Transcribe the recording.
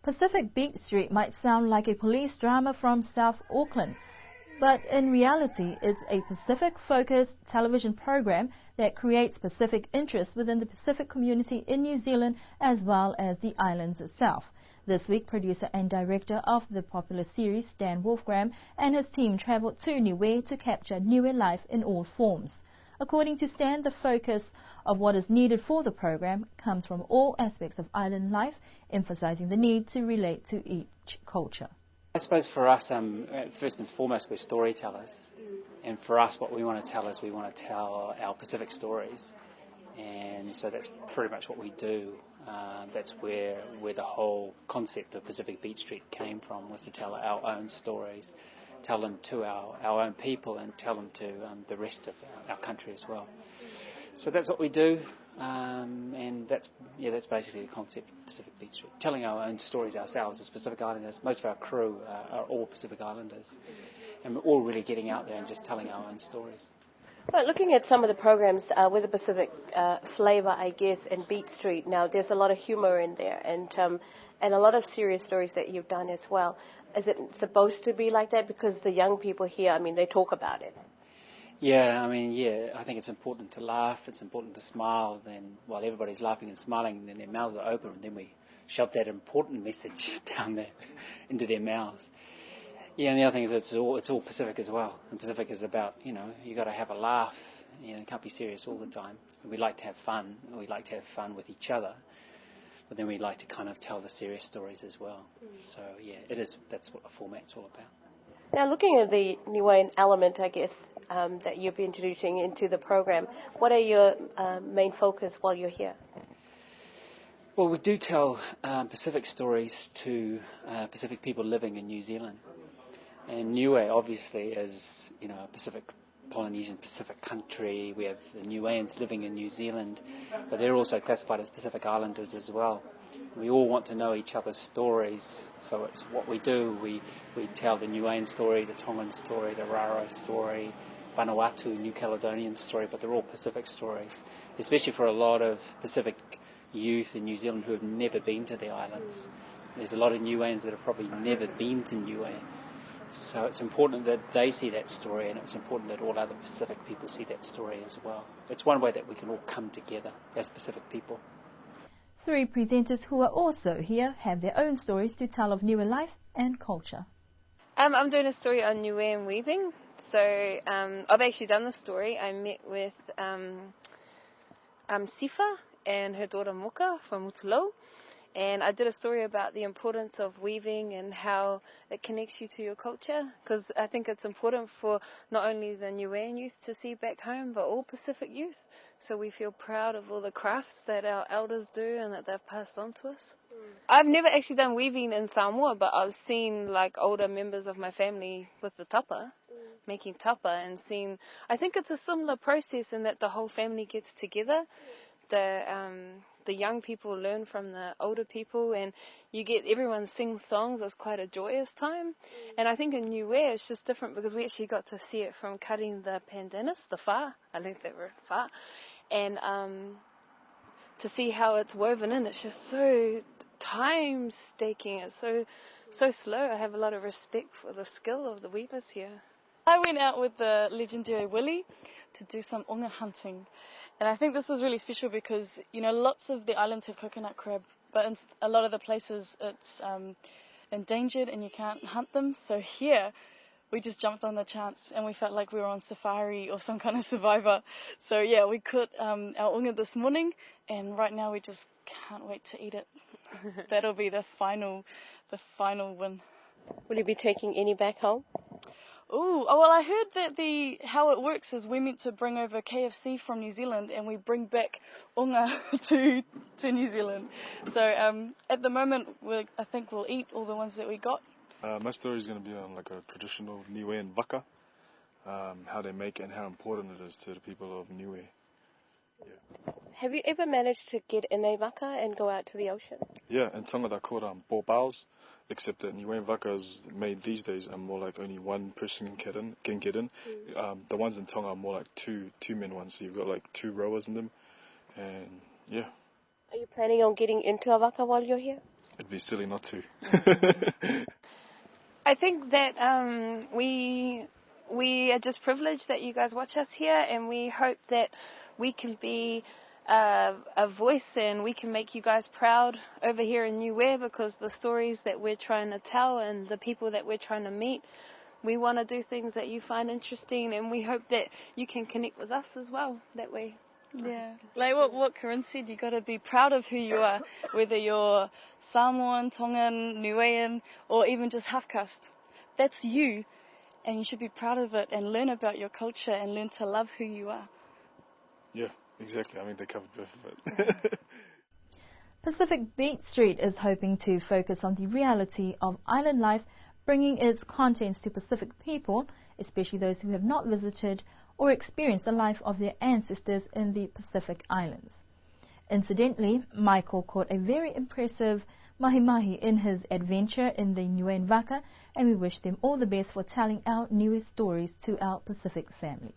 Pacific Beach Street might sound like a police drama from South Auckland, but in reality it's a Pacific-focused television program that creates Pacific interest within the Pacific community in New Zealand as well as the islands itself. This week, producer and director of the popular series, Stan Wolfgram, and his team travelled to Niue to capture Niue life in all forms. According to Stan, the focus of what is needed for the program comes from all aspects of island life, emphasising the need to relate to each culture. I suppose for us, first and foremost, we're storytellers. And for us, what we want to tell is we want to tell our Pacific stories. And so that's pretty much what we do. That's where the whole concept of Pacific Beach Street came from, was to tell our own stories, tell them to our own people and tell them to the rest of our country as well. So that's what we do, and that's basically the concept of Pacific Beach Street. Telling our own stories ourselves as Pacific Islanders. Most of our crew are all Pacific Islanders, and we're all really getting out there and just telling our own stories. Well, looking at some of the programs with the Pacific flavour, I guess, in Beach Street, now there's a lot of humour in there and a lot of serious stories that you've done as well. Is it supposed to be like that? Because the young people here, I mean, they talk about it. Yeah, I think it's important to laugh, it's important to smile, then while everybody's laughing and smiling, then their mouths are open, and then we shove that important message down there into their mouths. Yeah, and the other thing is it's all Pacific as well. And Pacific is about, you got to have a laugh. You can't be serious all the time. And we like to have fun. We like to have fun with each other. But then we like to kind of tell the serious stories as well. So, yeah, that's what the format's all about. Now, looking at the Niuean element, I guess, that you'll be introducing into the program, what are your main focus while you're here? Well, we do tell Pacific stories to Pacific people living in New Zealand. And Niue obviously is, a Polynesian Pacific country. We have the Niueans living in New Zealand, but they're also classified as Pacific Islanders as well. We all want to know each other's stories, so it's what we do. We tell the Niuean story, the Tongan story, the Raro story, Vanuatu, New Caledonian story, but they're all Pacific stories, especially for a lot of Pacific youth in New Zealand who have never been to the islands. There's a lot of Niueans that have probably never been to Niue. So it's important that they see that story, and it's important that all other Pacific people see that story as well. It's one way that we can all come together as Pacific people. 3 presenters who are also here have their own stories to tell of Niue life and culture. I'm doing a story on Niuean weaving. So I've actually done the story. I met with Sifa and her daughter Moka from Mutulou. And I did a story about the importance of weaving and how it connects you to your culture, because I think it's important for not only the Niuean youth to see back home, but all Pacific youth. So we feel proud of all the crafts that our elders do and that they've passed on to us. I've never actually done weaving in Samoa, but I've seen like older members of my family with the tapa, making tapa, and seen, I think it's a similar process in that the whole family gets together. The young people learn from the older people, and you get everyone sing songs. It's quite a joyous time. And I think in Niue it's just different because we actually got to see it from cutting the pandanus, the fa. I learned that word, fa. And to see how it's woven in, it's just so time-staking. It's so slow. I have a lot of respect for the skill of the weavers here. I went out with the legendary Willie to do some unga hunting. And I think this was really special because, lots of the islands have coconut crab, but in a lot of the places it's endangered and you can't hunt them. So here, we just jumped on the chance and we felt like we were on safari or some kind of survivor. So yeah, we caught our unga this morning, and right now we just can't wait to eat it. That'll be the final win. Will you be taking any back home? Oh, well, I heard that how it works is we're meant to bring over KFC from New Zealand and we bring back unga to New Zealand. So at the moment, I think we'll eat all the ones that we got. My story is going to be on like a traditional Niuean waka, how they make it and how important it is to the people of Niue. Yeah. Have you ever managed to get in a waka and go out to the ocean? Yeah, in Tonga they're called bobaos, except that Niuean waka is made these days and more like only one person can get in. The ones in Tonga are more like two-men ones, so you've got like 2 rowers in them, and yeah. Are you planning on getting into a waka while you're here? it'd be silly not to. I think that we are just privileged that you guys watch us here, and we hope that we can be a voice and we can make you guys proud over here in Niue, because the stories that we're trying to tell and the people that we're trying to meet, we want to do things that you find interesting, and we hope that you can connect with us as well that way. Yeah, like what Corinne said, you got to be proud of who you are, whether you're Samoan, Tongan, Niuean, or even just half caste. That's you, and you should be proud of it and learn about your culture and learn to love who you are. Yeah, exactly. I mean, they covered both of it. Pacific Beat Street is hoping to focus on the reality of island life, bringing its contents to Pacific people, especially those who have not visited or experienced the life of their ancestors in the Pacific Islands. Incidentally, Michael caught a very impressive mahi-mahi in his adventure in the Niuean Waka, and we wish them all the best for telling our newest stories to our Pacific family.